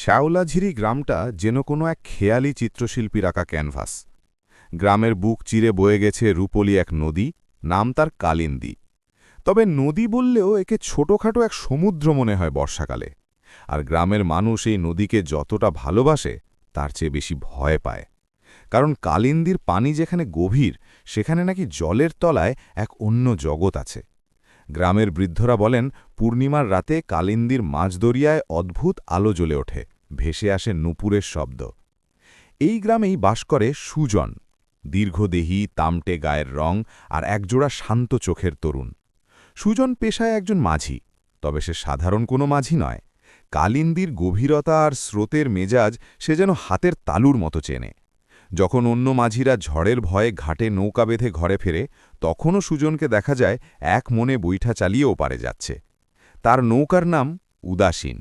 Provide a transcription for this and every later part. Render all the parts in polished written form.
শ্যাওলাঝিরি গ্রামটা যেন কোনো এক খেয়ালি চিত্রশিল্পীর আঁকা ক্যানভাস। গ্রামের বুক চিরে বয়ে গেছে রূপলি এক নদী, নাম তার কালিন্দী। তবে নদী বললেও একে ছোটখাটো এক সমুদ্র মনে হয় বর্ষাকালে। আর গ্রামের মানুষ এই নদীকে যতটা ভালোবাসে তার চেয়ে বেশি ভয় পায়। কারণ কালিন্দীর পানি যেখানে গভীর, সেখানে নাকি জলের তলায় এক অন্য জগৎ আছে। গ্রামের বৃদ্ধরা বলেন, পূর্ণিমার রাতে কালিন্দীর মাঝদরিয়ায় অদ্ভুত আলো জ্বলে ওঠে, ভেসে আসে নূপুরের শব্দ। এই গ্রামেই বাস করে সুজন, দীর্ঘদেহী, তামটে গায়ের রং আর একজোড়া শান্ত চোখের তরুণ। সুজন পেশায় একজন মাঝি, তবে সে সাধারণ কোনো মাঝি নয়। কালিন্দীর গভীরতা আর স্রোতের মেজাজ সে যেন হাতের তালুর মতো চেনে। যখন অন্য মাঝিরা ঝড়ের ভয়ে ঘাটে নৌকা বেঁধে ঘরে ফেরে, তখনও সুজনকে দেখা যায় এক মনে বৈঠা চালিয়েও পারে যাচ্ছে। তার নৌকার নাম উদাসীন।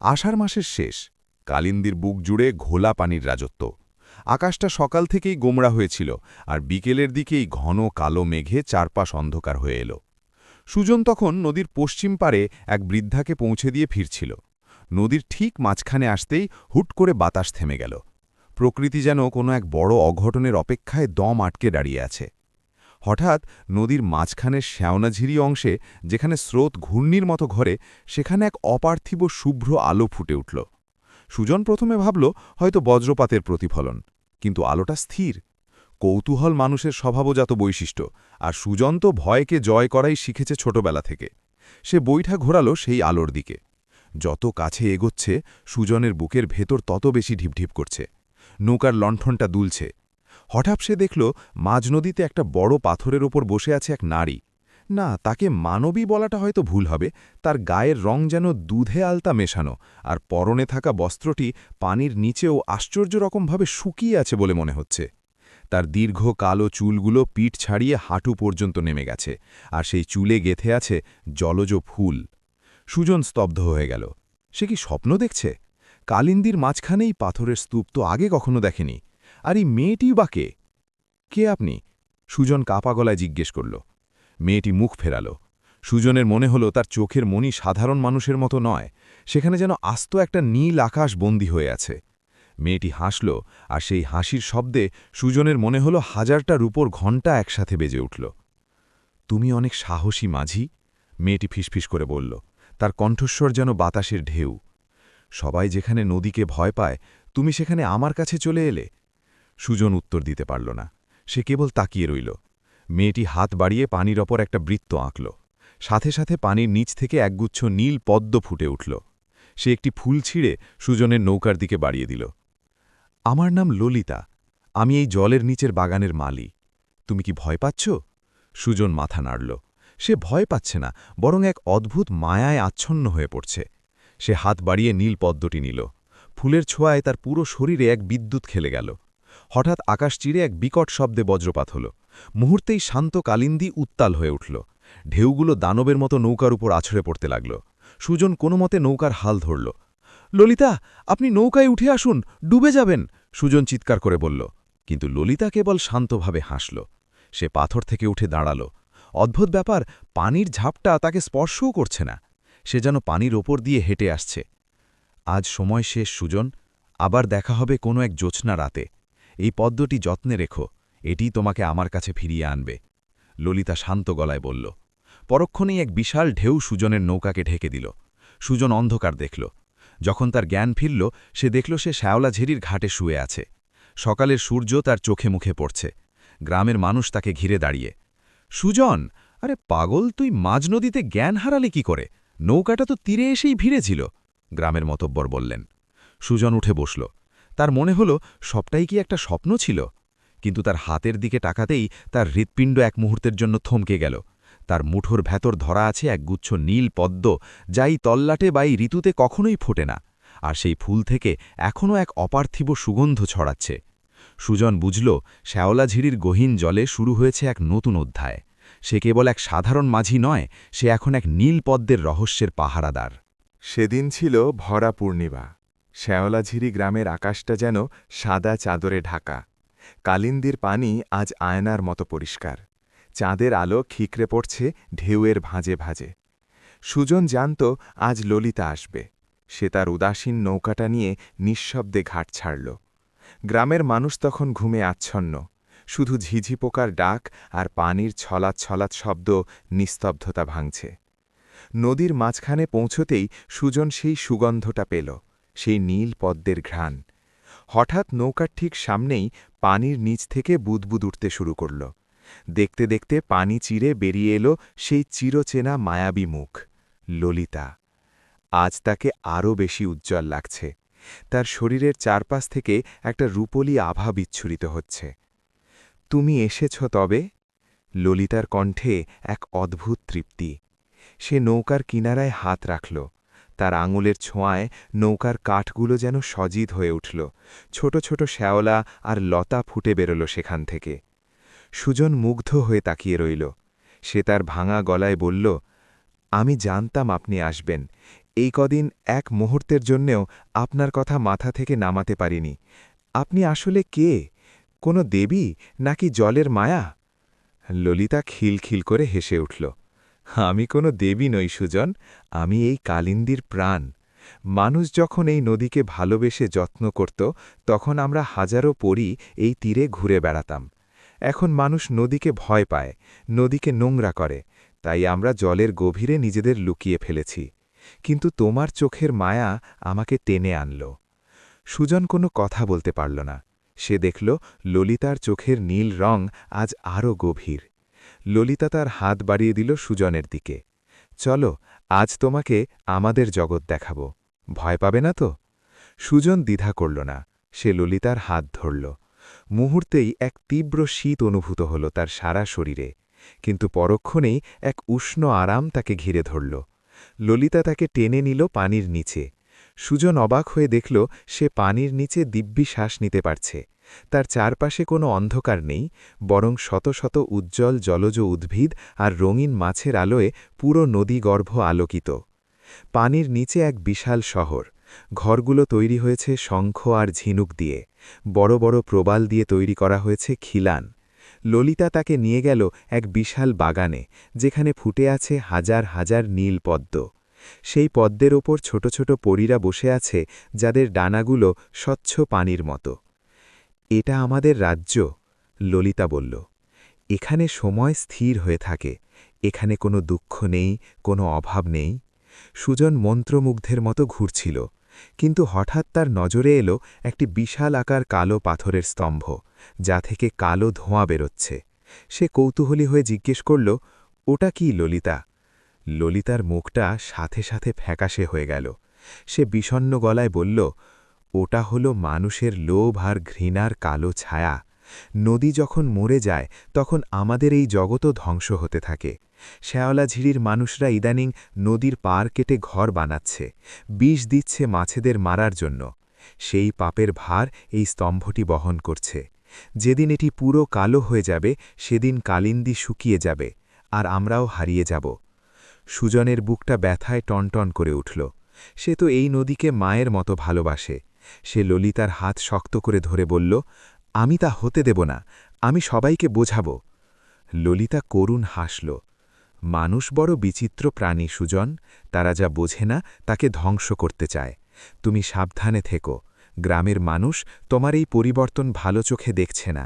আষাঢ় মাসের শেষ, কালিন্দীর বুক জুড়ে ঘোলা পানির রাজত্ব। আকাশটা সকাল থেকেই গোমড়া হয়েছিল, আর বিকেলের দিকেই ঘন কালো মেঘে চারপাশ অন্ধকার হয়ে এলো। সুজন তখন নদীর পশ্চিম পারে এক বৃদ্ধাকে পৌঁছে দিয়ে ফিরছিল। নদীর ঠিক মাঝখানে আসতেই হুট করে বাতাস থেমে গেল। প্রকৃতি যেন কোনো এক বড় অঘটনের অপেক্ষায় দম আটকে দাঁড়িয়ে আছে। হঠাৎ নদীর মাঝখানের শ্যাওনাঝিরি অংশে, যেখানে স্রোত ঘূর্ণির মতো ঘরে, সেখানে এক অপার্থিব শুভ্র আলো ফুটে উঠল। সুজন প্রথমে ভাবল হয়তো বজ্রপাতের প্রতিফলন, কিন্তু আলোটা স্থির। কৌতূহল মানুষের স্বভাবজাত বৈশিষ্ট্য, আর সুজন তো ভয়কে জয় করাই শিখেছে ছোটবেলা থেকে। সে বৈঠা ঘোরালো সেই আলোর দিকে। যত কাছে এগোচ্ছে, সুজনের বুকের ভেতর তত বেশি ঢিপঢিপ করছে। নৌকার লণ্ঠনটা দুলছে। হঠাৎ সে দেখল মাঝ নদীতে একটা বড় পাথরের ওপর বসে আছে এক নারী। না, তাকে মানবী বলাটা হয়তো ভুল হবে। তার গায়ের রং যেন দুধে আলতা মেশানো, আর পরনে থাকা বস্ত্রটি পানির নিচেও আশ্চর্য রকমভাবে শুকিয়ে আছে বলে মনে হচ্ছে। তার দীর্ঘ কালো চুলগুলো পিঠ ছাড়িয়ে হাঁটু পর্যন্ত নেমে গেছে, আর সেই চুলে গেথে আছে জলজ ফুল। সুজন স্তব্ধ হয়ে গেল। সে কি স্বপ্ন দেখছে? কালিন্দীর মাঝখানেই পাথরের স্তূপ তো আগে কখনো দেখেনি। আর এই মেয়েটিই বা কে? কে আপনি? সুজন কাপা গলায় জিজ্ঞেস করল। মেয়েটি মুখ ফেরাল। সুজনের মনে হলো তার চোখের মণি সাধারণ মানুষের মতো নয়, সেখানে যেন আস্ত একটা নীল আকাশ বন্দী হয়ে আছে। মেয়েটি হাসল, আর সেই হাসির শব্দে সুজনের মনে হলো হাজারটা রূপোর ঘণ্টা একসাথে বেজে উঠল। তুমি অনেক সাহসী মাঝি, মেয়েটি ফিসফিস করে বলল। তার কণ্ঠস্বর যেন বাতাসের ঢেউ। সবাই যেখানে নদীকে ভয় পায়, তুমি সেখানে আমার কাছে চলে এলে। সুজন উত্তর দিতে পারল না। সে কেবল তাকিয়ে রইল। মেয়েটি হাত বাড়িয়ে পানির ওপর একটা বৃত্ত আঁকল। সাথে সাথে পানির নিচ থেকে একগুচ্ছ নীল পদ্ম ফুটে উঠল। সে একটি ফুল ছিঁড়ে সুজনের নৌকার দিকে বাড়িয়ে দিল। আমার নাম ললিতা, আমি এই জলের নিচের বাগানের মালি। তুমি কি ভয় পাচ্ছ? সুজন মাথা নাড়ল। সে ভয় পাচ্ছে না, বরং এক অদ্ভুত মায়ায় আচ্ছন্ন হয়ে পড়ছে। সে হাত বাড়িয়ে নীল পদ্মটি নিল। ফুলের ছোঁয়ায় তার পুরো শরীরে এক বিদ্যুৎ খেলে গেল। হঠাৎ আকাশ চিরে এক বিকট শব্দে বজ্রপাত হল। মুহূর্তেই শান্ত কালিন্দী উত্তাল হয়ে উঠল। ঢেউগুলো দানবের মতো নৌকার উপর আছড়ে পড়তে লাগল। সুজন কোনো মতে নৌকার হাল ধরল। ললিতা, আপনি নৌকায় উঠে আসুন, ডুবে যাবেন, সুজন চিৎকার করে বলল। কিন্তু ললিতা কেবল শান্তভাবে হাসল। সে পাথর থেকে উঠে দাঁড়াল। অদ্ভুত ব্যাপার, পানির ঝাপটা তাকে স্পর্শও করছে না। সে যেন পানির ওপর দিয়ে হেঁটে আসছে। আজ সময় শেষ সুজন, আবার দেখা হবে কোনো এক জ্যোৎস্না রাতে। এই পদ্মটি যত্নে রেখো, এটি তোমাকে আমার কাছে ফিরিয়ে আনবে, ললিতা শান্ত গলায় বলল। পরক্ষণেই এক বিশাল ঢেউ সুজনের নৌকাকে ঢেকে দিল। সুজন অন্ধকার দেখল। যখন তার জ্ঞান ফিরল, সে দেখল সে শ্যাওলাঝিরির ঘাটে শুয়ে আছে। সকালের সূর্য তার চোখে মুখে পড়ছে। গ্রামের মানুষ তাকে ঘিরে দাঁড়িয়ে। সুজন, আরে পাগল, তুই মাঝ নদীতে জ্ঞান হারালে কি করে? নৌকাটা তো তীরে এসেই ভিড়েছিল, গ্রামের মতব্বর বললেন। সুজন উঠে বসল। তার মনে হলো সবটাই কি একটা স্বপ্ন ছিল? কিন্তু তার হাতের দিকে তাকাতেই তার হৃৎপিণ্ড এক মুহূর্তের জন্য থমকে গেল। তার মুঠোর ভেতর ধরা আছে একগুচ্ছ নীল পদ্ম, যাই তল্লাটে বা এই ঋতুতে কখনোই ফোটে না, আর সেই ফুল থেকে এখনও এক অপার্থিব সুগন্ধ ছড়াচ্ছে। সুজন বুঝল, শ্যাওলাঝিরির গহীন জলে শুরু হয়েছে এক নতুন অধ্যায়। সে কেবল এক সাধারণ মাঝি নয়, সে এখন এক নীল পদ্মের রহস্যের পাহারাদার। সেদিন ছিল ভরা পূর্ণিমা। শ্যাওলাঝিরি গ্রামের আকাশটা যেন সাদা চাদরে ঢাকা। কালিন্দীর পানি আজ আয়নার মতো পরিষ্কার। চাঁদের আলো ঠিকরে পড়ছে ঢেউয়ের ভাঁজে ভাঁজে। সুজন জানত আজ ললিতা আসবে। সে তার উদাসীন নৌকাটা নিয়ে নিঃশব্দে ঘাট ছাড়ল। গ্রামের মানুষ তখন ঘুমে আচ্ছন্ন, শুধু ঝিঝি পোকার ডাক আর পানির ছলাৎ ছলাৎ শব্দ নিস্তব্ধতা ভাঙছে। নদীর মাঝখানে পৌঁছতেই সুজন সেই সুগন্ধটা পেল, সেই নীল পদ্মের ঘ্রাণ। হঠাৎ নৌকার ঠিক সামনেই পানির নিচ থেকে বুদবুদ উঠতে শুরু করল। দেখতে দেখতে পানি চিরে বেরিয়ে এলো সেই চিরচেনা মায়াবী মুখ, ললিতা। আজ তাকে আরও বেশি উজ্জ্বল লাগছে। তার শরীরের চারপাশ থেকে একটা রূপলি আভা বিচ্ছুরিত হচ্ছে। তুমি এসেছ তবে? ললিতার কণ্ঠে এক অদ্ভুত তৃপ্তি। সে নৌকার কিনারায় হাত রাখল। তার আঙুলের ছোঁয়ায় নৌকার কাঠগুলো যেন সজীদ হয়ে উঠল, ছোট ছোট শ্যাওলা আর লতা ফুটে বেরোল সেখান থেকে। সুজন মুগ্ধ হয়ে তাকিয়ে রইল। সে তার ভাঙা গলায় বলল, আমি জানতাম আপনি আসবেন। এই কদিন এক মুহূর্তের জন্যেও আপনার কথা মাথা থেকে নামাতে পারিনি। আপনি আসলে কে? কোনো দেবী নাকি জলের মায়া? ললিতা খিলখিল করে হেসে উঠল। আমি কোনো দেবী নই সুজন, আমি এই কালিন্দীর প্রাণ। মানুষ যখন এই নদীকে ভালোবেসে যত্ন করত, তখন আমরা হাজারো পরী এই তীরে ঘুরে বেড়াতাম। এখন মানুষ নদীকে ভয় পায়, নদীকে নোংরা করে, তাই আমরা জলের গভীরে নিজেদের লুকিয়ে ফেলেছি। কিন্তু তোমার চোখের মায়া আমাকে টেনে আনল। সুজন কোনো কথা বলতে পারল না। সে দেখল ললিতার চোখের নীল রং আজ আরও গভীর। ললিতা তার হাত বাড়িয়ে দিল সুজনের দিকে। চলো, আজ তোমাকে আমাদের জগৎ দেখাব। ভয় পাবে না তো? সুজন দ্বিধা করল না। সে ললিতার হাত ধরল। মুহূর্তেই এক তীব্র শীত অনুভূত হল তার সারা শরীরে, কিন্তু পরক্ষণেই এক উষ্ণ আরাম তাকে ঘিরে ধরল। ললিতা তাকে টেনে নিল পানির নিচে। সুজন অবাক হয়ে দেখল সে পানির নিচে দিব্যি শ্বাস নিতে পারছে। তার চারপাশে কোনো অন্ধকার নেই, বরং শত শত উজ্জ্বল জলজ উদ্ভিদ আর রঙিন মাছের আলোয় পুরো নদীগর্ভ আলোকিত। পানির নিচে এক বিশাল শহর। ঘরগুলো তৈরি হয়েছে শঙ্খ আর ঝিনুক দিয়ে, বড় বড় প্রবাল দিয়ে তৈরি করা হয়েছে খিলান। ললিতা তাকে নিয়ে গেল এক বিশাল বাগানে, যেখানে ফুটে আছে হাজার হাজার নীল পদ্ম। সেই পদ্মের ওপর ছোট ছোট পরীরা বসে আছে, যাদের ডানাগুলো স্বচ্ছ পানির মতো। এটা আমাদের রাজ্য, ললিতা বলল। এখানে সময় স্থির হয়ে থাকে, এখানে কোনো দুঃখ নেই, কোনো অভাব নেই। সুজন মন্ত্রমুগ্ধের মতো ঘুরছিল, কিন্তু হঠাৎ তার নজরে এলো একটি বিশাল আকার কালো পাথরের স্তম্ভ, যা থেকে কালো ধোঁয়া বেরোচ্ছে। সে কৌতূহলী হয়ে জিজ্ঞেস করল, ওটা কি ললিতা? ললিতার মুখটা সাথে সাথে ফ্যাকাশে হয়ে গেল। সে বিষণ্ণ গলায় বলল, ওটা হলো মানুষের লোভ আর ঘৃণার কালো ছায়া। নদী যখন মরে যায়, তখন আমাদের এই জগতও ধ্বংস হতে থাকে। শ্যাওলাঝিরির মানুষরা ইদানিং নদীর পার কেটে ঘর বানাচ্ছে, বিষ দিচ্ছে মাছেদের মারার জন্য। সেই পাপের ভার এই স্তম্ভটি বহন করছে। যেদিন এটি পুরো কালো হয়ে যাবে, সেদিন কালিন্দী শুকিয়ে যাবে, আর আমরাও হারিয়ে যাব। সুজনের বুকটা ব্যথায় টনটন করে উঠল। সে তো এই নদীকে মায়ের মতো ভালোবাসে। সে ললিতার হাত শক্ত করে ধরে বলল, আমি তা হতে দেব না, আমি সবাইকে বোঝাব। ললিতা করুণ হাসল। মানুষ বড় বিচিত্র প্রাণী সুজন, তারা যা বোঝে না তাকে ধ্বংস করতে চায়। তুমি সাবধানে থেকো, গ্রামের মানুষ তোমার এই পরিবর্তন ভালো চোখে দেখছে না।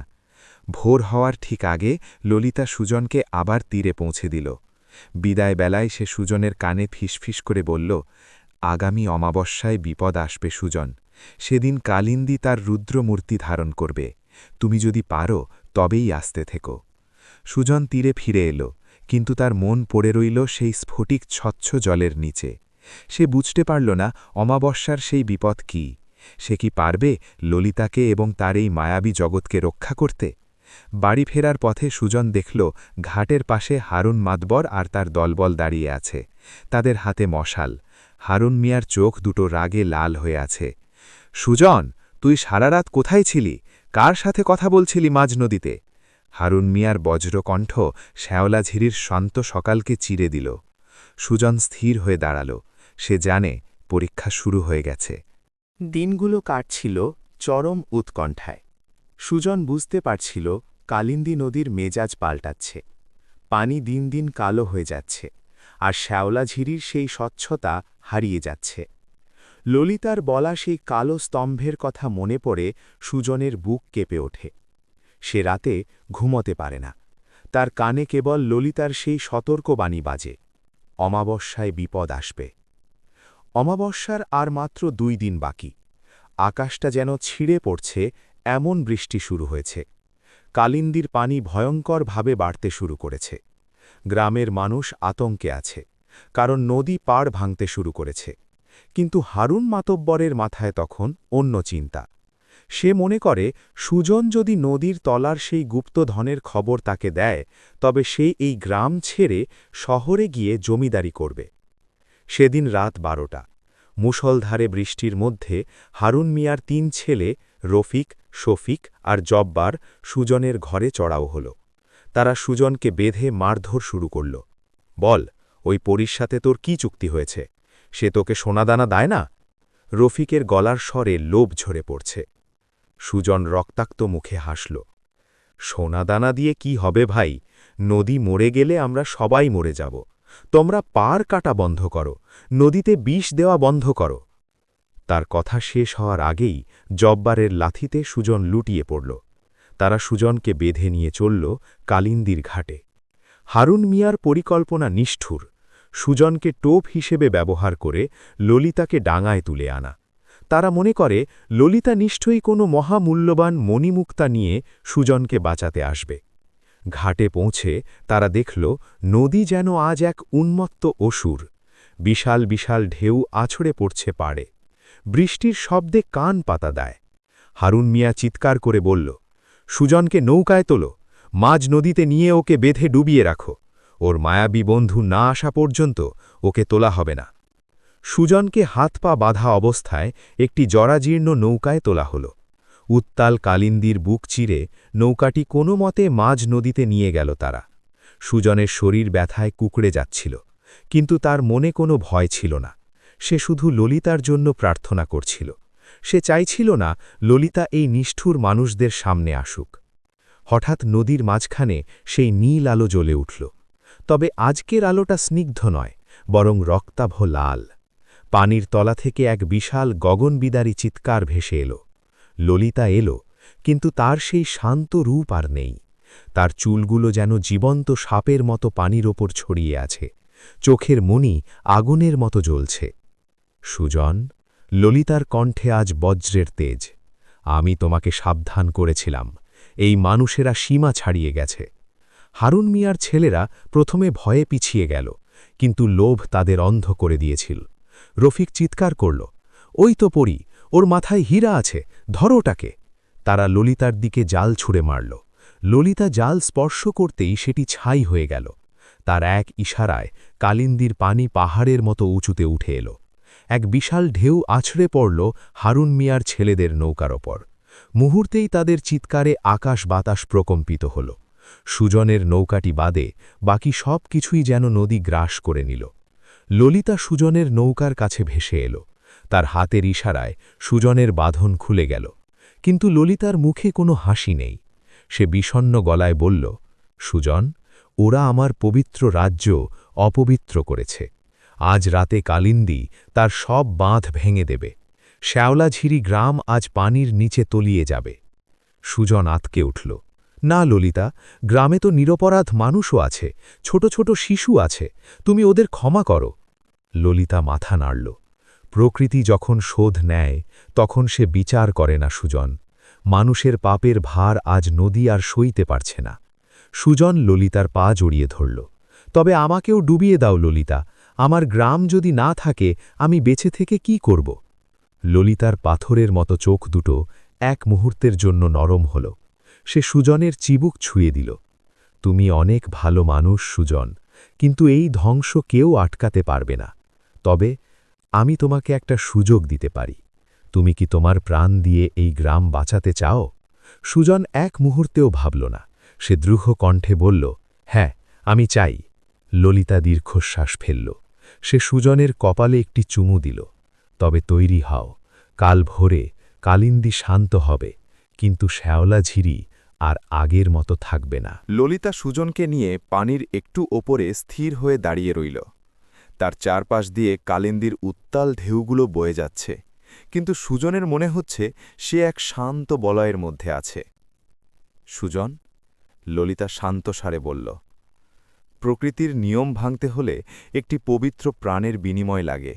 ভোর হওয়ার ঠিক আগে ললিতা সুজনকে আবার তীরে পৌঁছে দিল। বিদায় বেলায় সে সুজনের কানে ফিসফিস করে বলল, আগামী অমাবস্যায় বিপদ আসবে সুজন। সেদিন কালিন্দী তার রুদ্রমূর্তি ধারণ করবে। তুমি যদি পারো তবেই আসতে থেকো। সুজন তীরে ফিরে এলো, কিন্তু তার মন পড়ে রইল সেই স্ফটিক স্বচ্ছ জলের নিচে। সে বুঝতে পারল না অমাবস্যার সেই বিপদ কি। সে কি পারবে ললিতাকে এবং তার এই মায়াবী জগৎকে রক্ষা করতে? বাড়ি ফেরার পথে সুজন দেখল ঘাটের পাশে হারুন মাতবর আর তার দলবল দাঁড়িয়ে আছে। তাদের হাতে মশাল। হারুন মিয়ার চোখ দুটো রাগে লাল হয়ে আছে। সুজন, তুই সারা রাত কোথায় ছিলি? কার সাথে কথা বলছিলি মাঝ নদীতে? হারুন মিয়ার বজ্রকণ্ঠ শ্যাওলাঝিরির শান্ত সকালকে চিরে দিল। সুজন স্থির হয়ে দাঁড়াল। সে জানে পরীক্ষা শুরু হয়ে গেছে। দিনগুলো কাটছিল চরম উৎকণ্ঠায়। সুজন বুঝতে পারছিল কালিন্দী নদীর মেজাজ পাল্টাচ্ছে। পানি দিন দিন কালো হয়ে যাচ্ছে, আর শ্যাওলাঝিরির সেই স্বচ্ছতা হারিয়ে যাচ্ছে। ললিতার বলা সেই কালো স্তম্ভের কথা মনে পড়ে সুজনের বুক কেঁপে ওঠে। সে রাতে ঘুমোতে পারে না। তার কানে কেবল ললিতার সেই সতর্কবাণী বাজে, অমাবস্যায় বিপদ আসবে। অমাবস্যার আর মাত্র 2 দিন বাকি। আকাশটা যেন ছিঁড়ে পড়ছে, এমন বৃষ্টি শুরু হয়েছে। কালিন্দীর পানি ভয়ঙ্করভাবে বাড়তে শুরু করেছে। গ্রামের মানুষ আতঙ্কে আছে, কারণ নদী পাড় ভাঙতে শুরু করেছে। কিন্তু হারুন মাতব্বরের মাথায় তখন অন্য চিন্তা। সে মনে করে সুজন যদি নদীর তলার সেই গুপ্তধনের খবর তাকে দেয়, তবে সে এই গ্রাম ছেড়ে শহরে গিয়ে জমিদারি করবে। সেদিন রাত 12টা। মুষলধারে বৃষ্টির মধ্যে হারুন মিয়ার 3 ছেলে রফিক, শফিক আর জব্বার সুজনের ঘরে চড়াও হল। তারা সুজনকে বেঁধে মারধর শুরু করল। বল, ওই পরীর সাথে তোর কি চুক্তি হয়েছে? সে তোকে সোনাদানা দেয় না? রফিকের গলার স্বরে লোভ ঝরে পড়ছে। সুজন রক্তাক্ত মুখে হাসল। সোনাদানা দিয়ে কি হবে ভাই? নদী মরে গেলে আমরা সবাই মরে যাব। তোমরা পার কাটা বন্ধ করো, নদীতে বিষ দেওয়া বন্ধ করো। তার কথা শেষ হওয়ার আগেই জব্বারের লাথিতে সুজন লুটিয়ে পড়ল। তারা সুজনকে বেঁধে নিয়ে চলল কালিন্দির ঘাটে। হারুন মিয়ার পরিকল্পনা নিষ্ঠুর। সুজনকে টোপ হিসেবে ব্যবহার করে ললিতাকে ডাঙায় তুলে আনা। তারা মনে করে ললিতা নিশ্চয়ই কোনো মহামূল্যবান মণিমুক্তা নিয়ে সুজনকে বাঁচাতে আসবে। ঘাটে পৌঁছে তারা দেখল নদী যেন আজ এক উন্মত্ত অসুর। বিশাল বিশাল ঢেউ আছড়ে পড়ছে পাড়ে। বৃষ্টির শব্দে কান পাতা দেয়। হারুন মিয়া চিৎকার করে বলল, সুজনকে নৌকায় তোলো, মাঝ নদীতে নিয়ে ওকে বেঁধে ডুবিয়ে রাখো। ওর মায়াবী বন্ধু না আসা পর্যন্ত ওকে তোলা হবে না। সুজনকে হাত পা বাঁধা অবস্থায় একটি জরাজীর্ণ নৌকায় তোলা হল। উত্তাল কালিন্দির বুক চিরে নৌকাটি কোনো মতে মাঝ নদীতে নিয়ে গেল তারা। সুজনের শরীর ব্যথায় কুকড়ে যাচ্ছিল, কিন্তু তার মনে কোনো ভয় ছিল না। সে শুধু ললিতার জন্য প্রার্থনা করছিল। সে চাইছিল না ললিতা এই নিষ্ঠুর মানুষদের সামনে আসুক। হঠাৎ নদীর মাঝখানে সেই নীল আলো জ্বলে উঠল। তবে আজকের আলোটা স্নিগ্ধ নয়, বরং রক্তাভ লাল। পানির তলা থেকে এক বিশাল গগনবিদারী চিৎকার ভেসে এলো। ললিতা এলো, কিন্তু তার সেই শান্ত রূপ আর নেই। তার চুলগুলো যেন জীবন্ত সাপের মতো পানির ওপর ছড়িয়ে আছে। চোখের মণি আগুনের মতো জ্বলছে। সুজন, ললিতার কণ্ঠে আজ বজ্রের তেজ। আমি তোমাকে সাবধান করেছিলাম, এই মানুষেরা সীমা ছাড়িয়ে গেছে। হারুন মিয়ার ছেলেরা প্রথমে ভয়ে পিছিয়ে গেল, কিন্তু লোভ তাদের অন্ধ করে দিয়েছিল। রফিক চিৎকার করল, ওই তো পরী, ওর মাথায় হীরা আছে, ধরো ওটাকে। তারা ললিতার দিকে জাল ছুঁড়ে মারল। ললিতা জাল স্পর্শ করতেই সেটি ছাই হয়ে গেল। তার এক ইশারায় কালিন্দির পানি পাহাড়ের মতো উঁচুতে উঠে এলো। এক বিশাল ঢেউ আছড়ে পড়ল হারুন মিয়ার ছেলেদের নৌকার ওপর। মুহূর্তেই তাদের চিৎকারে আকাশ বাতাস প্রকম্পিত হল। সুজনের নৌকাটি বাদে বাকি সব কিছুই যেন নদী গ্রাস করে নিল। ললিতা সুজনের নৌকার কাছে ভেসে এলো। তার হাতের ইশারায় সুজনের বাঁধন খুলে গেল, কিন্তু ললিতার মুখে কোনো হাসি নেই। সে বিষণ্ণ গলায় বলল, সুজন, ওরা আমার পবিত্র রাজ্য অপবিত্র করেছে। আজ রাতে কালিন্দী তার সব বাঁধ ভেঙে দেবে। শ্যাওলাঝিরি গ্রাম আজ পানির নিচে তলিয়ে যাবে। সুজন আতকে উঠল, না ললিতা, গ্রামে তো নিরপরাধ মানুষও আছে, ছোট ছোট শিশু আছে, তুমি ওদের ক্ষমা করো। ললিতা মাথা নাড়ল। প্রকৃতি যখন শোধ নেয় তখন সে বিচার করে না সুজন। মানুষের পাপের ভার আজ নদী আর সইতে পারছে না। সুজন ললিতার পা জড়িয়ে ধরল। তবে আমাকেও ডুবিয়ে দাও ললিতা, আমার গ্রাম যদি না থাকে আমি বেঁচে থেকে কি করব? ললিতার পাথরের মতো চোখ দুটো এক মুহূর্তের জন্য নরম হল। সে সুজনের চিবুক ছুঁয়ে দিল। তুমি অনেক ভালো মানুষ সুজন, কিন্তু এই ধ্বংস কেউ আটকাতে পারবে না। তবে আমি তোমাকে একটা সুযোগ দিতে পারি। তুমি কি তোমার প্রাণ দিয়ে এই গ্রাম বাঁচাতে চাও? সুজন এক মুহূর্তেও ভাবল না। সে দ্রুহ কণ্ঠে বলল, হ্যাঁ, আমি চাই। ললিতা দীর্ঘশ্বাস ফেলল। সে সুজনের কপালে একটি চুমু দিল। তবে তৈরি হও, কাল ভোরে কালিন্দী শান্ত হবে, কিন্তু শ্যাওলাঝিরি আর আগের মতো থাকবে না। ললিতা সুজনকে নিয়ে পানির একটু ওপরে স্থির হয়ে দাঁড়িয়ে রইল। তার চারপাশ দিয়ে কালিন্দির উত্তাল ঢেউগুলো বয়ে যাচ্ছে, কিন্তু সুজনের মনে হচ্ছে সে এক শান্ত বলয়ের মধ্যে আছে। সুজন, ললিতা শান্ত স্বরে বলল, প্রকৃতির নিয়ম ভাঙতে হলে একটি পবিত্র প্রাণের বিনিময় লাগে।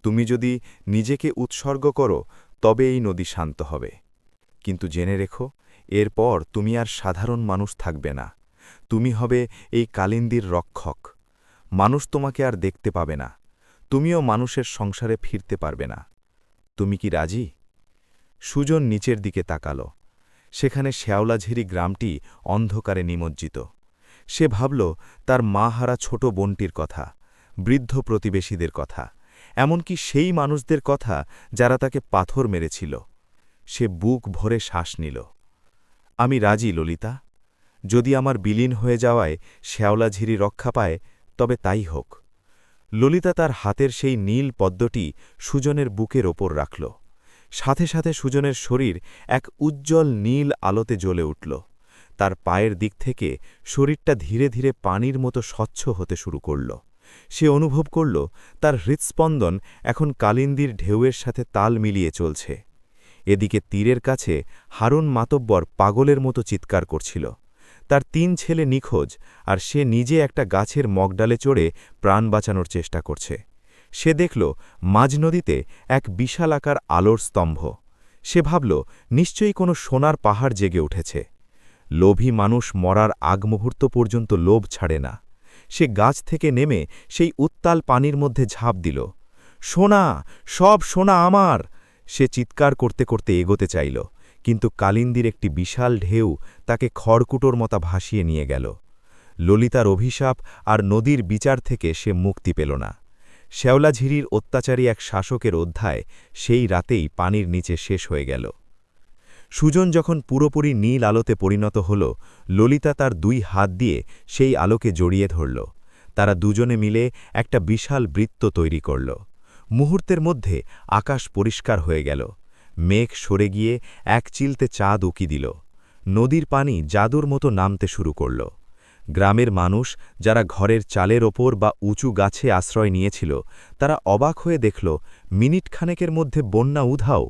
তুমি যদি নিজেকে উৎসর্গ করো তবে এই নদী শান্ত হবে, কিন্তু জেনে রেখো, এরপর তুমি আর সাধারণ মানুষ থাকবে না, তুমি হবে এই কালিন্দির রক্ষক। মানুষ তোমাকে আর দেখতে পাবে না, তুমিও মানুষের সংসারে ফিরতে পারবে না। তুমি কি রাজি? সুজন নিচের দিকে তাকাল। সেখানে শ্যাওলাঝিরি গ্রামটি অন্ধকারে নিমজ্জিত। সে ভাবল তার মা হারা ছোট বোনটির কথা, বৃদ্ধ প্রতিবেশীদের কথা, এমনকি সেই মানুষদের কথা যারা তাকে পাথর মেরেছিল। সে বুক ভরে শ্বাস নিল। আমি রাজি ললিতা, যদি আমার বিলীন হয়ে যাওয়ায় শ্যাওলাঝিরি রক্ষা পায় তবে তাই হোক। ললিতা তার হাতের সেই নীল পদ্মটি সুজনের বুকের ওপর রাখল। সাথে সাথে সুজনের শরীর এক উজ্জ্বল নীল আলোতে জ্বলে উঠল। তার পায়ের দিক থেকে শরীরটা ধীরে ধীরে পানির মতো স্বচ্ছ হতে শুরু করল। সে অনুভব করল তার হৃৎস্পন্দন এখন কালিন্দির ঢেউয়ের সাথে তাল মিলিয়ে চলছে। এদিকে তীরের কাছে হারুন মাতব্বর পাগলের মতো চিৎকার করছিল। তার ৩ ছেলে নিখোঁজ, আর সে নিজে একটা গাছের মগডালে চড়ে প্রাণ বাঁচানোর চেষ্টা করছে। সে দেখল মাঝ নদীতে এক বিশালাকার আলোর স্তম্ভ। সে ভাবল নিশ্চয়ই কোনো সোনার পাহাড় জেগে উঠেছে। লোভী মানুষ মরার আগ মুহূর্ত পর্যন্ত লোভ ছাড়ে না। সে গাছ থেকে নেমে সেই উত্তাল পানির মধ্যে ঝাঁপ দিল। সোনা, সব সোনা আমার! সে চিৎকার করতে করতে এগোতে চাইল, কিন্তু কালিন্দির একটি বিশাল ঢেউ তাকে খড়কুটোর মতো ভাসিয়ে নিয়ে গেল। ললিতার অভিশাপ আর নদীর বিচার থেকে সে মুক্তি পেল না। শ্যাওলাঝিরির অত্যাচারী এক শাসকের অধ্যায় সেই রাতেই পানির নিচে শেষ হয়ে গেল। সুজন যখন পুরোপুরি নীল আলোতে পরিণত হল, ললিতা তার 2 হাত দিয়ে সেই আলোকে জড়িয়ে ধরল। তারা দুজনে মিলে একটা বিশাল বৃত্ত তৈরি করল। মুহূর্তের মধ্যে আকাশ পরিষ্কার হয়ে গেল। মেঘ সরে গিয়ে এক চিলতে চাঁদ উকি দিল। নদীর পানি জাদুর মতো নামতে শুরু করল। গ্রামের মানুষ যারা ঘরের চালের ওপর বা উঁচু গাছে আশ্রয় নিয়েছিল, তারা অবাক হয়ে দেখল মিনিট খানেকের মধ্যে বন্যা উধাও।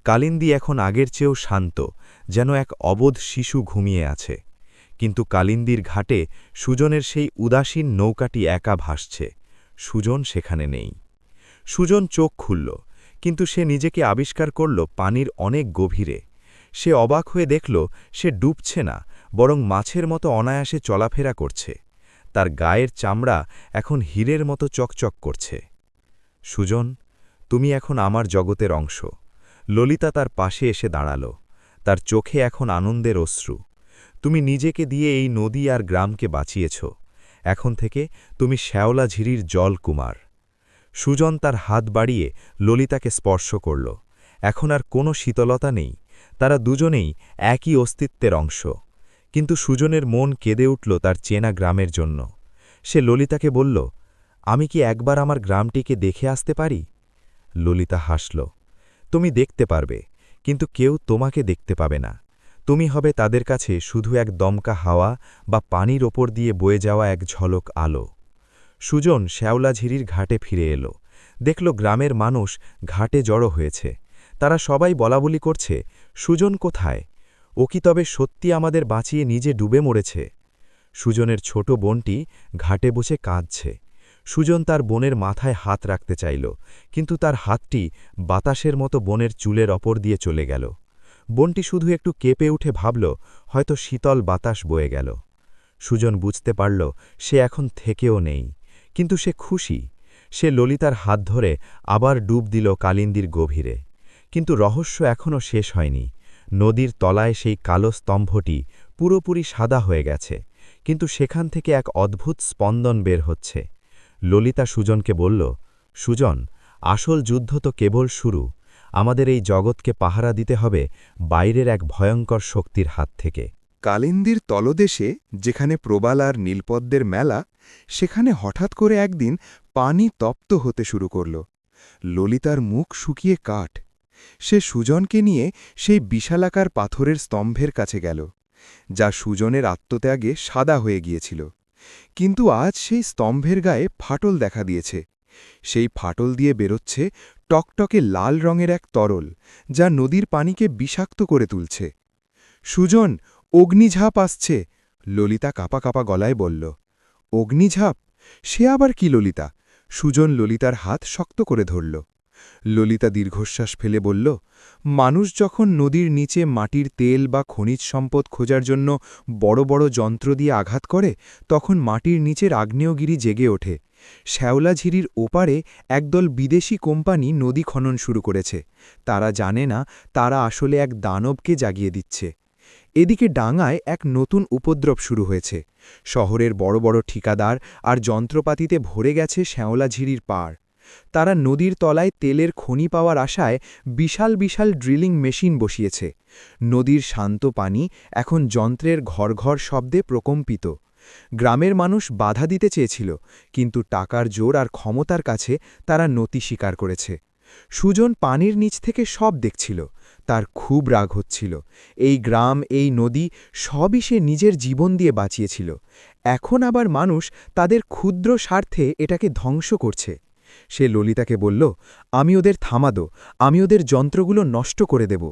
কালিন্দি এখন আগের চেয়েও শান্ত, যেন এক অবোধ শিশু ঘুমিয়ে আছে। কিন্তু কালিন্দির ঘাটে সুজনের সেই উদাসীন নৌকাটি একা ভাসছে। সুজন সেখানে নেই। সুজন চোখ খুলল, কিন্তু সে নিজেকে আবিষ্কার করল পানির অনেক গভীরে। সে অবাক হয়ে দেখল সে ডুবছে না, বরং মাছের মতো অনায়াসে চলাফেরা করছে। তার গায়ের চামড়া এখন হীরের মতো চকচক করছে। সুজন, তুমি এখন আমার জগতের অংশ। ললিতা তার পাশে এসে দাঁড়াল। তার চোখে এখন আনন্দের অশ্রু। তুমি নিজেকে দিয়ে এই নদী আর গ্রামকে বাঁচিয়েছ। এখন থেকে তুমি শ্যাওলাঝিরির জলকুমার। সুজন তার হাত বাড়িয়ে ললিতাকে স্পর্শ করল। এখন আর কোনো শীতলতা নেই, তারা দুজনেই একই অস্তিত্বের অংশ। কিন্তু সুজনের মন কেঁদে উঠল তার চেনা গ্রামের জন্য। সে ললিতাকে বলল, আমি কি একবার আমার গ্রামটিকে দেখে আসতে পারি? ললিতা হাসল, তুমি দেখতে পারবে, কিন্তু কেউ তোমাকে দেখতে পাবে না। তুমি হবে তাদের কাছে শুধু এক দমকা হাওয়া বা পানির ওপর দিয়ে বয়ে যাওয়া এক ঝলক আলো। সুজন শ্যাওলাঝিরির ঘাটে ফিরে এল। দেখল গ্রামের মানুষ ঘাটে জড়ো হয়েছে। তারা সবাই বলাবলি করছে, সুজন কোথায়? ও কি তবে সত্যি আমাদের বাঁচিয়ে নিজে ডুবে মরেছে? সুজনের ছোট বোনটি ঘাটে বসে কাঁদছে। সুজন তার বোনের মাথায় হাত রাখতে চাইল, কিন্তু তার হাতটি বাতাসের মতো বোনের চুলের ওপর দিয়ে চলে গেল। বোনটি শুধু একটু কেঁপে উঠে ভাবল, হয়তো শীতল বাতাস বয়ে গেল। সুজন বুঝতে পারল সে এখন থেকেও নেই, কিন্তু সে খুশি। সে ললিতার হাত ধরে আবার ডুব দিল কালিন্দির গভীরে। কিন্তু রহস্য এখনও শেষ হয়নি। নদীর তলায় সেই কালো স্তম্ভটি পুরোপুরি সাদা হয়ে গেছে, কিন্তু সেখান থেকে এক অদ্ভুত স্পন্দন বের হচ্ছে। ললিতা সুজনকে বলল, সুজন, আসল যুদ্ধ তো কেবল শুরু। আমাদের এই জগৎকে পাহারা দিতে হবে বাইরের এক ভয়ঙ্কর শক্তির হাত থেকে। কালিন্দির তলদেশে, যেখানে প্রবাল আর নীলপদ্মের মেলা, সেখানে হঠাৎ করে একদিন পানি তপ্ত হতে শুরু করল। ললিতার মুখ শুকিয়ে কাঠ। সে সুজনকে নিয়ে সেই বিশালাকার পাথরের স্তম্ভের কাছে গেল, যা সুজনের আত্মত্যাগে সাদা হয়ে গিয়েছিল। কিন্তু আজ সেই স্তম্ভের গায়ে ফাটল দেখা দিয়েছে। সেই ফাটল দিয়ে বেরোচ্ছে টকটকে লাল রঙের এক তরল, যা নদীর পানিকে বিষাক্ত করে তুলছে। সুজন, অগ্নিঝাপ আসছে, ললিতা কাঁপা কাঁপা গলায় বলল। অগ্নিঝাপ? সে আবার কি ললিতা? সুজন ললিতার হাত শক্ত করে ধরল। ললিতা দীর্ঘশ্বাস ফেলে বলল, মানুষ যখন নদীর নিচে মাটির তেল বা খনিজ সম্পদ খোঁজার জন্য বড় বড় যন্ত্র দিয়ে আঘাত করে, তখন মাটির নিচের আগ্নেয়গিরি জেগে ওঠে। শ্যাওলাঝিরির ওপারে একদল বিদেশি কোম্পানি নদী খনন শুরু করেছে। তারা জানে না তারা আসলে এক দানবকে জাগিয়ে দিচ্ছে। এদিকে ডাঙায় এক নতুন উপদ্রব শুরু হয়েছে। শহরের বড় বড় ঠিকাদার আর যন্ত্রপাতিতে ভরে গেছে শ্যাওলাঝিরির পাড়। তারা নদীর তলায় তেলের খনি পাওয়ার আশায় বিশাল বিশাল ড্রিলিং মেশিন বসিয়েছে। নদীর শান্ত পানি এখন যন্ত্রের ঘর ঘর শব্দে প্রকম্পিত। গ্রামের মানুষ বাধা দিতে চেয়েছিল, কিন্তু টাকার জোর আর ক্ষমতার কাছে তারা নতি স্বীকার করেছে। সুজন পানির নিচ থেকে সব দেখছিল। তার খুব রাগ হচ্ছিল। এই গ্রাম, এই নদী, সবই সে নিজের জীবন দিয়ে বাঁচিয়েছিল। এখন আবার মানুষ তাদের ক্ষুদ্র স্বার্থে এটাকে ধ্বংস করছে। সে ললিতাকে বলল, আমি ওদের থামাদো, আমি ওদের যন্ত্রগুলো নষ্ট করে দেব।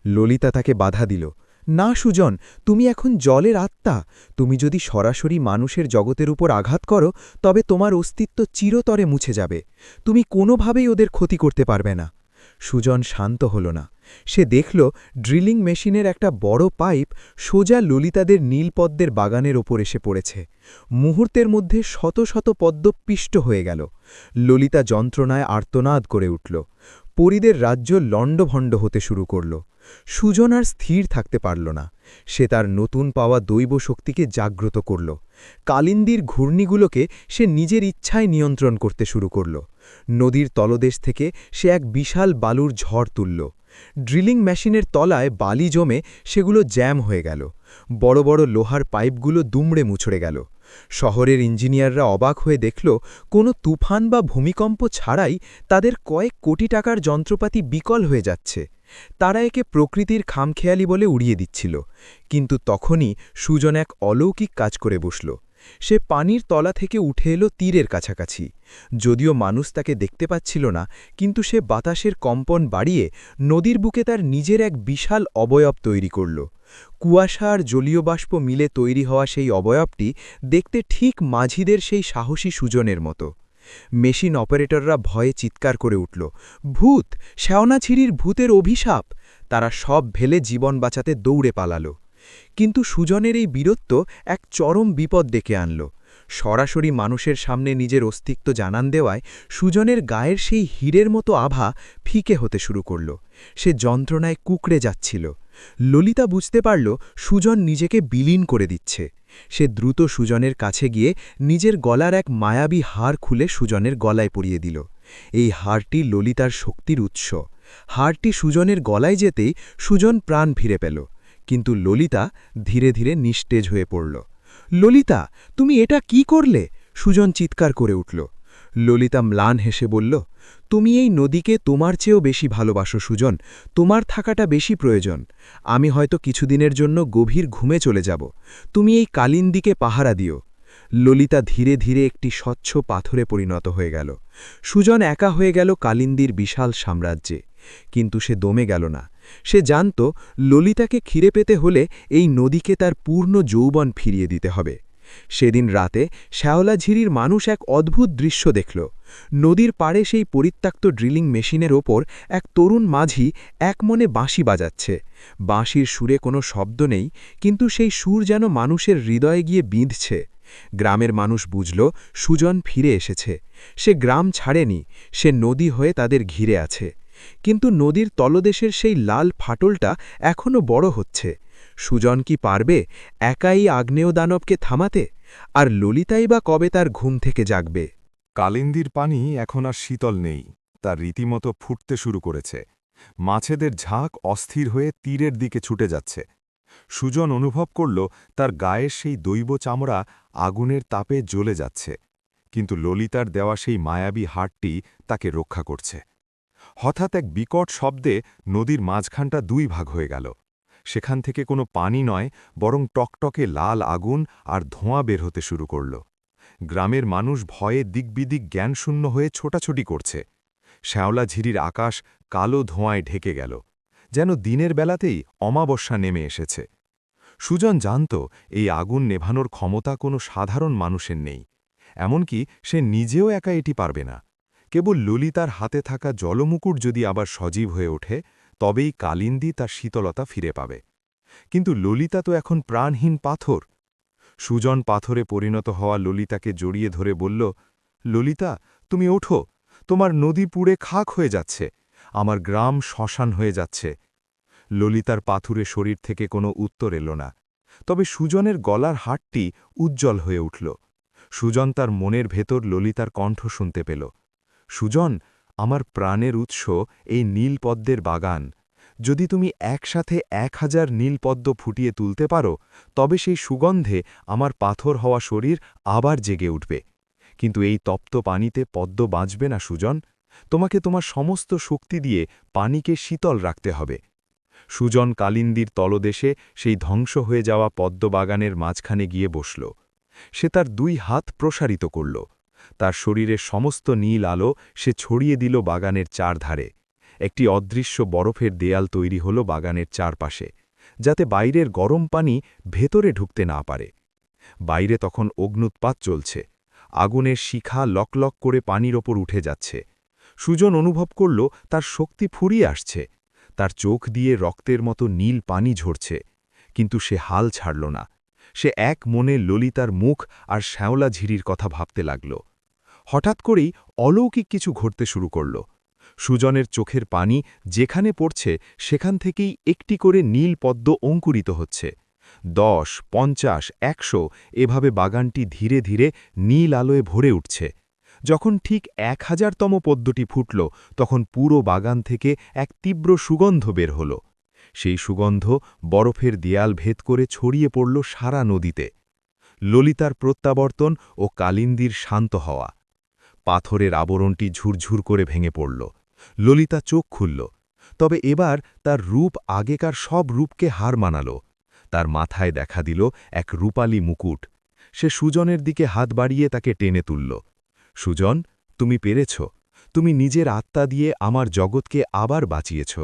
ললিতা তাকে বাধা দিল, না সুজন, তুমি এখন জলের আত্মা। তুমি যদি সরাসরি মানুষের জগতের উপর আঘাত করো, তবে তোমার অস্তিত্ব চিরতরে মুছে যাবে। তুমি কোনোভাবেই ওদের ক্ষতি করতে পারবে না। সুজন শান্ত হল না। সে দেখল ড্রিলিং মেশিনের একটা বড় পাইপ সোজা ললিতাদের নীলপদ্মের বাগানের ওপর এসে পড়েছে। মুহূর্তের মধ্যে শত শত পদ্ম পিষ্ট হয়ে গেল। ললিতা যন্ত্রণায় আর্তনাদ করে উঠল। পরীদের রাজ্য লণ্ডভণ্ড হতে শুরু করল। সুজন আর স্থির থাকতে পারল না। সে তার নতুন পাওয়া দৈব শক্তিকে জাগ্রত করল। কালিন্দীর ঘূর্ণিগুলোকে সে নিজের ইচ্ছায় নিয়ন্ত্রণ করতে শুরু করল। নদীর তলদেশ থেকে সে এক বিশাল বালুর ঝড় তুলল। ড্রিলিং মেশিনের তলায় বালি জমে সেগুলো জ্যাম হয়ে গেল। বড় বড় লোহার পাইপগুলো দুমড়ে মুছড়ে গেল। শহরের ইঞ্জিনিয়াররা অবাক হয়ে দেখল, কোনো তুফান বা ভূমিকম্প ছাড়াই তাদের কয়েক কোটি টাকার যন্ত্রপাতি বিকল হয়ে যাচ্ছে। তারা একে প্রকৃতির খামখেয়ালি বলে উড়িয়ে দিচ্ছিল। কিন্তু তখনই সুজন এক অলৌকিক কাজ করে বসল। সে পানির তলা থেকে উঠে এলো তীরের কাছাকাছি। যদিও মানুষ তাকে দেখতে পাচ্ছিল না, কিন্তু সে বাতাসের কম্পন বাড়িয়ে নদীর বুকে তার নিজের এক বিশাল অবয়ব তৈরি করল। কুয়াশা আর জলীয় বাষ্প মিলে তৈরি হওয়া সেই অবয়বটি দেখতে ঠিক মাঝিদের সেই সাহসী সুজনের মতো। মেশিন অপারেটররা ভয়ে চিৎকার করে উঠল, ভূত, শ্যাওনাছিরির ভূতের অভিশাপ! তারা সব ভেলে জীবন বাঁচাতে দৌড়ে পালাল। কিন্তু সুজনের এই বীরত্ব এক চরম বিপদ ডেকে আনল। সরাসরি মানুষের সামনে নিজের অস্তিত্ব জানান দেওয়ায় সুজনের গায়ের সেই হীরের মতো আভা ফিকে হতে শুরু করল। সে যন্ত্রণায় কুঁকড়ে যাচ্ছিল। ললিতা বুঝতে পারল সুজন নিজেকে বিলীন করে দিচ্ছে। সে দ্রুত সুজনের কাছে গিয়ে নিজের গলার এক মায়াবী হার খুলে সুজনের গলায় পরিয়ে দিল। এই হারটি ললিতার শক্তির উৎস। হারটি সুজনের গলায় যেতেই সুজন প্রাণ ফিরে পেল। কিন্তু ললিতা ধীরে ধীরে নিস্তেজ হয়ে পড়ল। ললিতা, তুমি এটা কি করলে? সুজন চিৎকার করে উঠল। ললিতা ম্লান হেসে বলল, তুমি এই নদীকে তোমার চেয়েও বেশি ভালোবাসো সুজন, তোমার থাকাটা বেশি প্রয়োজন। আমি হয়তো কিছুদিনের জন্য গভীর ঘুমে চলে যাব। তুমি এই কালিন্দীকে পাহারা দিও। ললিতা ধীরে ধীরে একটি স্বচ্ছ পাথরে পরিণত হয়ে গেল। সুজন একা হয়ে গেল কালিন্দীর বিশাল সাম্রাজ্যে। কিন্তু সে দমে গেল না। সে জানত ললিতাকে খিরে পেতে হলে এই নদীকে তার পূর্ণ যৌবন ফিরিয়ে দিতে হবে। সেদিন রাতে শ্যাওলাঝিরির মানুষ এক অদ্ভুত দৃশ্য দেখল। নদীর পাড়ে সেই পরিত্যক্ত ড্রিলিং মেশিনের ওপর এক তরুণ মাঝি একমনে বাঁশি বাজাচ্ছে। বাঁশির সুরে কোনো শব্দ নেই, কিন্তু সেই সুর যেন মানুষের হৃদয়ে গিয়ে বিঁধছে। গ্রামের মানুষ বুঝল সুজন ফিরে এসেছে। সে গ্রাম ছাড়েনি, সে নদী হয়ে তাদের ঘিরে আছে। কিন্তু নদীর তলদেশের সেই লাল ফাটলটা এখনও বড় হচ্ছে। সুজন কি পারবে একাই আগ্নেয় দানবকে থামাতে? আর ললিতাই বা কবে তার ঘুম থেকে জাগবে? কালিন্দীর পানি এখন আর শীতল নেই, তা রীতিমতো ফুটতে শুরু করেছে। মাছেদের ঝাঁক অস্থির হয়ে তীরের দিকে ছুটে যাচ্ছে। সুজন অনুভব করল তার গায়ের সেই দৈব চামড়া আগুনের তাপে জ্বলে যাচ্ছে, কিন্তু ললিতার দেওয়া সেই মায়াবী হাড়টি তাকে রক্ষা করছে। হঠাৎ এক বিকট শব্দে নদীর মাঝখানটা দুই ভাগ হয়ে গেল। সেখান থেকে কোনো পানি নয়, বরং টকটকে লাল আগুন আর ধোঁয়া বের হতে শুরু করল। গ্রামের মানুষ ভয়ে দিকবিদিক জ্ঞানশূন্য হয়ে ছোটাছুটি করছে। শ্যাওলাঝিরির আকাশ কালো ধোঁয়ায় ঢেকে গেল, যেন দিনের বেলাতেই অমাবস্যা নেমে এসেছে। সুজন জানত এই আগুন নেভানোর ক্ষমতা কোনো সাধারণ মানুষের নেই, এমনকি সে নিজেও একা এটি পারবে না। কেবল ললিতার হাতে থাকা জলমুকুট যদি আবার সজীব হয়ে ওঠে, তবেই কালিন্দী তার শীতলতা ফিরে পাবে। কিন্তু ললিতা তো এখন প্রাণহীন পাথর। সুজন পাথরে পরিণত হওয়া ললিতাকে জড়িয়ে ধরে বলল, ললিতা, তুমি ওঠো, তোমার নদী পুড়ে খাক হয়ে যাচ্ছে, আমার গ্রাম শ্মশান হয়ে যাচ্ছে। ললিতার পাথুরে শরীর থেকে কোনো উত্তর এল না, তবে সুজনের গলার হাড়টি উজ্জ্বল হয়ে উঠল। সুজন তার মনের ভেতর ললিতার কণ্ঠ শুনতে পেল, সুজন, আমার প্রাণের উৎস এই নীলপদ্মের বাগান। যদি তুমি একসাথে 1000 নীলপদ্ম ফুটিয়ে তুলতে পারো, তবে সেই সুগন্ধে আমার পাথর হওয়া শরীর আবার জেগে উঠবে। কিন্তু এই তপ্ত পানিতে পদ্ম বাঁচবে না সুজন, তোমাকে তোমার সমস্ত শক্তি দিয়ে পানিকে শীতল রাখতে হবে। সুজন কালিন্দীর তলদেশে সেই ধ্বংস হয়ে যাওয়া পদ্মবাগানের মাঝখানে গিয়ে বসল। সে তার 2 হাত প্রসারিত করল। তার শরীরের সমস্ত নীল আলো সে ছড়িয়ে দিল বাগানের চারধারে। একটি অদৃশ্য বরফের দেয়াল তৈরি হল বাগানের চারপাশে, যাতে বাইরের গরম পানি ভেতরে ঢুকতে না পারে। বাইরে তখন অগ্নুৎপাত চলছে, আগুনের শিখা লকলক করে পানির ওপর উঠে যাচ্ছে। সুজন অনুভব করল তার শক্তি ফুরিয়ে আসছে, তার চোখ দিয়ে রক্তের মতো নীল পানি ঝরছে। কিন্তু সে হাল ছাড়ল না। সে এক মনে ললিতার মুখ আর শ্যাওলাঝিরির কথা ভাবতে লাগল। হঠাৎ করেই অলৌকিক কিছু ঘটতে শুরু করল। সুজনের চোখের পানি যেখানে পড়ছে সেখান থেকেই একটি করে নীল পদ্ম অঙ্কুরিত হচ্ছে। 10, 50, 100 এভাবে বাগানটি ধীরে ধীরে নীল আলোয় ভরে উঠছে। যখন ঠিক 1000তম পদ্মটি ফুটল, তখন পুরো বাগান থেকে এক তীব্র সুগন্ধ বের হল। সেই সুগন্ধ বরফের দেয়াল ভেদ করে ছড়িয়ে পড়ল সারা নদীতে। ললিতার প্রত্যাবর্তন ও কালিন্দীর শান্ত হওয়া। পাথরের আবরণটি ঝুরঝুর করে ভেঙে পড়ল। ললিতা চোখ খুলল, তবে এবার তার রূপ আগেকার সব রূপকে হার মানাল। তার মাথায় দেখা দিল এক রূপালী মুকুট। সে সুজনের দিকে হাত বাড়িয়ে তাকে টেনে তুলল। সুজন, তুমি পেরেছ, তুমি নিজের আত্মা দিয়ে আমার জগৎকে আবার বাঁচিয়েছ।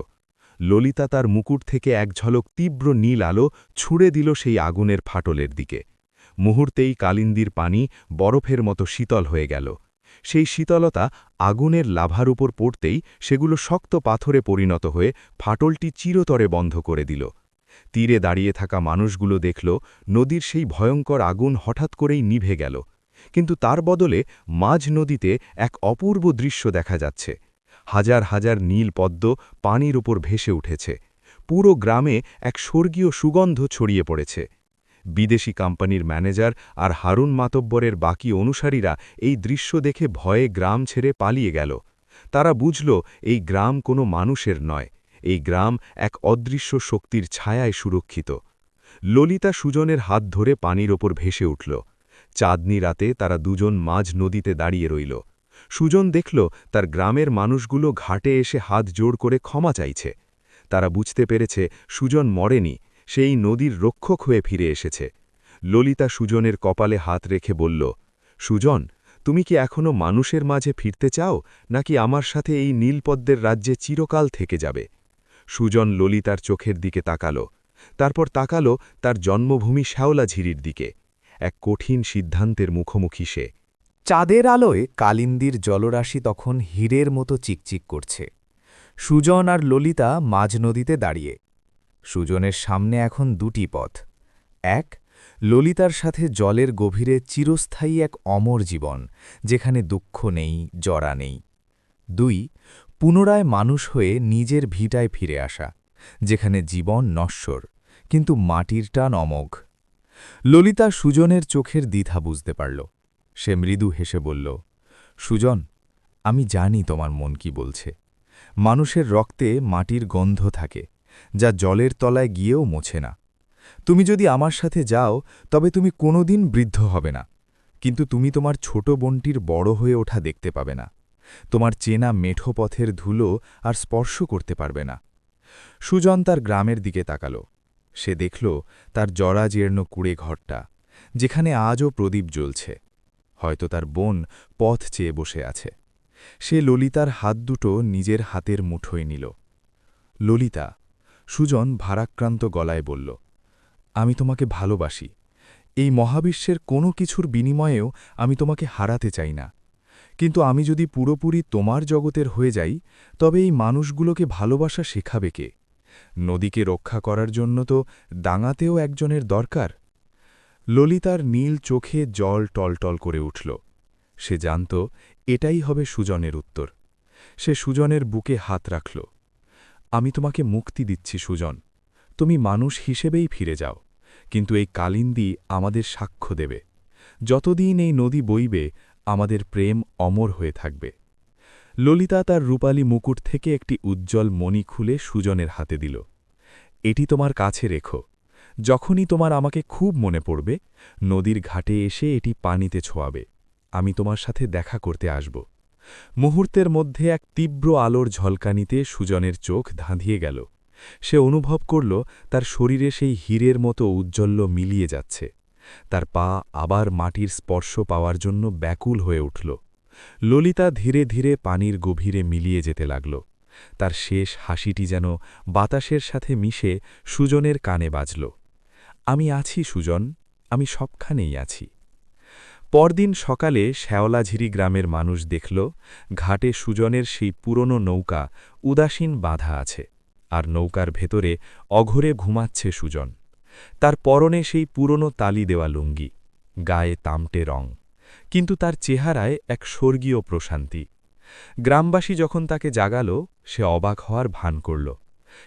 ললিতা তার মুকুট থেকে এক ঝলক তীব্র নীল আলো ছুঁড়ে দিল সেই আগুনের ফাটলের দিকে। মুহূর্তেই কালিন্দীর পানি বরফের মতো শীতল হয়ে গেল। সেই শীতলতা আগুনের লাভার উপর পড়তেই সেগুলো শক্ত পাথরে পরিণত হয়ে ফাটলটি চিরতরে বন্ধ করে দিল। তীরে দাঁড়িয়ে থাকা মানুষগুলো দেখল নদীর সেই ভয়ঙ্কর আগুন হঠাৎ করেই নিভে গেল। কিন্তু তার বদলে মাঝ নদীতে এক অপূর্ব দৃশ্য দেখা যাচ্ছে। হাজার হাজার নীল পদ্ম পানির উপর ভেসে উঠেছে। পুরো গ্রামে এক স্বর্গীয় সুগন্ধ ছড়িয়ে পড়েছে। বিদেশি কোম্পানির ম্যানেজার আর হারুন মাতব্বরের বাকি অনুসারীরা এই দৃশ্য দেখে ভয়ে গ্রাম ছেড়ে পালিয়ে গেল। তারা বুঝল এই গ্রাম কোনো মানুষের নয়, এই গ্রাম এক অদৃশ্য শক্তির ছায়ায় সুরক্ষিত। ললিতা সুজনের হাত ধরে পানির ওপর ভেসে উঠল। চাঁদনি রাতে তারা দুজন মাঝ নদীতে দাঁড়িয়ে রইল। সুজন দেখল তার গ্রামের মানুষগুলো ঘাটে এসে হাত জোড় করে ক্ষমা চাইছে। তারা বুঝতে পেরেছে সুজন মরেনি, সেই নদীর রক্ষক হয়ে ফিরে এসেছে। ললিতা সুজনের কপালে হাত রেখে বলল, সুজন, তুমি কি এখনো মানুষের মাঝে ফিরতে চাও, নাকি আমার সাথে এই নীলপদ্মের রাজ্যে চিরকাল থেকে যাবে? সুজন ললিতার চোখের দিকে তাকাল, তারপর তাকাল তার জন্মভূমি শ্যাওলাঝিরির দিকে। এক কঠিন সিদ্ধান্তের মুখোমুখি সে। চাঁদের আলোয় কালিন্দীর জলরাশি তখন হীরের মতো চিকচিক করছে। সুজন আর ললিতা মাঝ নদীতে দাঁড়িয়ে। সুজনের সামনে এখন 2টি পথ। 1, ললিতার সাথে জলের গভীরে চিরস্থায়ী এক অমর জীবন, যেখানে দুঃখ নেই, জরা নেই। 2, পুনরায় মানুষ হয়ে নিজের ভিটায় ফিরে আসা, যেখানে জীবন নশ্বর, কিন্তু মাটির টান অমোঘ। ললিতা সুজনের চোখের দ্বিধা বুঝতে পারল। সে মৃদু হেসে বলল, সুজন, আমি জানি তোমার মন কি বলছে। মানুষের রক্তে মাটির গন্ধ থাকে, যা জলের তলায় গিয়েও মোছে না। তুমি যদি আমার সাথে যাও, তবে তুমি কোনোদিন বৃদ্ধ হবে না, কিন্তু তুমি তোমার ছোট বোনটির বড় হয়ে ওঠা দেখতে পাবে না। তোমার চেনা মেঠো পথের ধুলো আর স্পর্শ করতে পারবে না। সুজন তার গ্রামের দিকে তাকাল। সে দেখল তার জরাজীর্ণ কুড়ে ঘরটা, যেখানে আজও প্রদীপ জ্বলছে। হয়তো তার বোন পথ চেয়ে বসে আছে। সে ললিতার হাত দুটো নিজের হাতের মুঠোয় নিল। ললিতা, সুজন ভারাক্রান্ত গলায় বলল, আমি তোমাকে ভালোবাসি। এই মহাবিশ্বের কোনো কিছুর বিনিময়েও আমি তোমাকে হারাতে চাই না। কিন্তু আমি যদি পুরোপুরি তোমার জগতের হয়ে যাই, তবে এই মানুষগুলোকে ভালোবাসা শেখাবে কে? নদীকে রক্ষা করার জন্য তো ডাঙাতেও একজনের দরকার। ললিতার নীল চোখে জল টলটল করে উঠল। সে জানত এটাই হবে সুজনের উত্তর। সে সুজনের বুকে হাত রাখল। আমি তোমাকে মুক্তি দিচ্ছি সুজন। তুমি মানুষ হিসেবেই ফিরে যাও, কিন্তু এই কালিন্দী আমাদের সাক্ষ্য দেবে। যতদিন এই নদী বইবে, আমাদের প্রেম অমর হয়ে থাকবে। ললিতা তার রূপালী মুকুট থেকে একটি উজ্জ্বল মণি খুলে সুজনের হাতে দিল। এটি তোমার কাছে রেখো। যখনই তোমার আমাকে খুব মনে পড়বে, নদীর ঘাটে এসে এটি পানিতে ছোঁয়াবে। আমি তোমার সাথে দেখা করতে আসব। মুহূর্তের মধ্যে এক তীব্র আলোর ঝলকানিতে সুজনের চোখ ধাঁধিয়ে গেল। সে অনুভব করল তার শরীরে সেই হীরের মতো উজ্জ্বল্য মিলিয়ে যাচ্ছে। তার পা আবার মাটির স্পর্শ পাওয়ার জন্য ব্যাকুল হয়ে উঠল। ললিতা ধীরে ধীরে পানির গভীরে মিলিয়ে যেতে লাগল। তার শেষ হাসিটি যেন বাতাসের সাথে মিশে সুজনের কানে বাজল। আমি আছি সুজন, আমি সবখানেই আছি। পরদিন সকালে শ্যাওলাঝিরি গ্রামের মানুষ দেখল ঘাটে সুজনের সেই পুরনো নৌকা উদাসীন বাঁধা আছে, আর নৌকার ভেতরে অঘরে ঘুমাচ্ছে সুজন। তার পরনে সেই পুরনো তালি দেওয়া লুঙ্গি, গায়ে তামটে রং, কিন্তু তার চেহারায় এক স্বর্গীয় প্রশান্তি। গ্রামবাসী যখন তাকে জাগাল, সে অবাক হওয়ার ভান করল।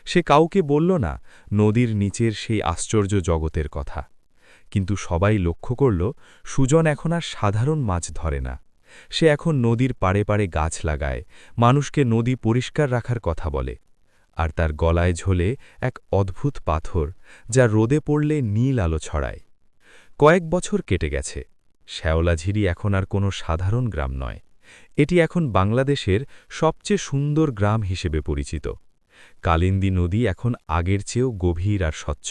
সে কাউকে বলল না নদীর নিচের সেই আশ্চর্য জগতের কথা। কিন্তু সবাই লক্ষ্য করল সুজন এখন আর সাধারণ মাছ ধরে না। সে এখন নদীর পাড়ে পাড়ে গাছ লাগায়, মানুষকে নদী পরিষ্কার রাখার কথা বলে। আর তার গলায় ঝোলে এক অদ্ভুত পাথর, যা রোদে পড়লে নীল আলো ছড়ায়। কয়েক বছর কেটে গেছে। শ্যাওলাঝিরি এখন আর কোনো সাধারণ গ্রাম নয়। এটি এখন বাংলাদেশের সবচেয়ে সুন্দর গ্রাম হিসেবে পরিচিত। কালিন্দী নদী এখন আগের চেয়েও গভীর আর স্বচ্ছ।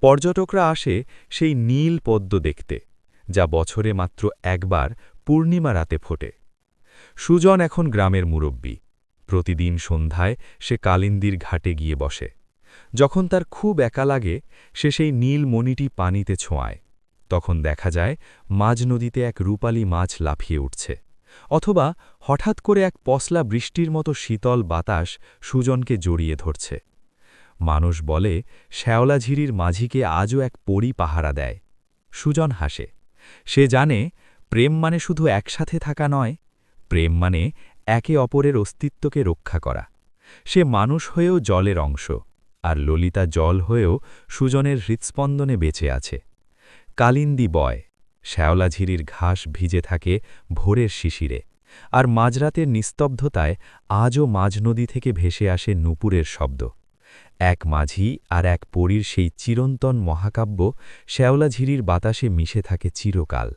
পর্যটকরা আসে সেই নীল পদ্ম দেখতে, যা বছরে মাত্র একবার পূর্ণিমা রাতে ফোটে। সুজন এখন গ্রামের মুরব্বী। প্রতিদিন সন্ধ্যায় সে কালিন্দীর ঘাটে গিয়ে বসে। যখন তার খুব একা লাগে, সে সেই নীল মণিটি পানিতে ছোঁয়ায়। তখন দেখা যায় মাঝ নদীতে এক রূপালী মাছ লাফিয়ে উঠছে, অথবা হঠাৎ করে এক পশলা বৃষ্টির মতো শীতল বাতাস সুজনকে জড়িয়ে ধরছে। মানুষ বলে শ্যাওলাঝিরির মাঝিকে আজও এক পরী পাহারা দেয়। সুজন হাসে। সে জানে প্রেম মানে শুধু একসাথে থাকা নয়, প্রেম মানে একে অপরের অস্তিত্বকে রক্ষা করা। সে মানুষ হয়েও জলের অংশ, আর ললিতা জল হয়েও সুজনের হৃৎস্পন্দনে বেঁচে আছে। কালিন্দী বয়, শ্যাওলাঝিরির ঘাস ভিজে থাকে ভোরের শিশিরে, আর মাঝরাতের নিস্তব্ধতায় আজও মাঝনদী থেকে ভেসে আসে নূপুরের শব্দ। এক মাঝি আর এক পরীর সেই চিরন্তন মহাকাব্য শ্যাওলাঝিরির বাতাসে মিশে থাকে চিরকাল।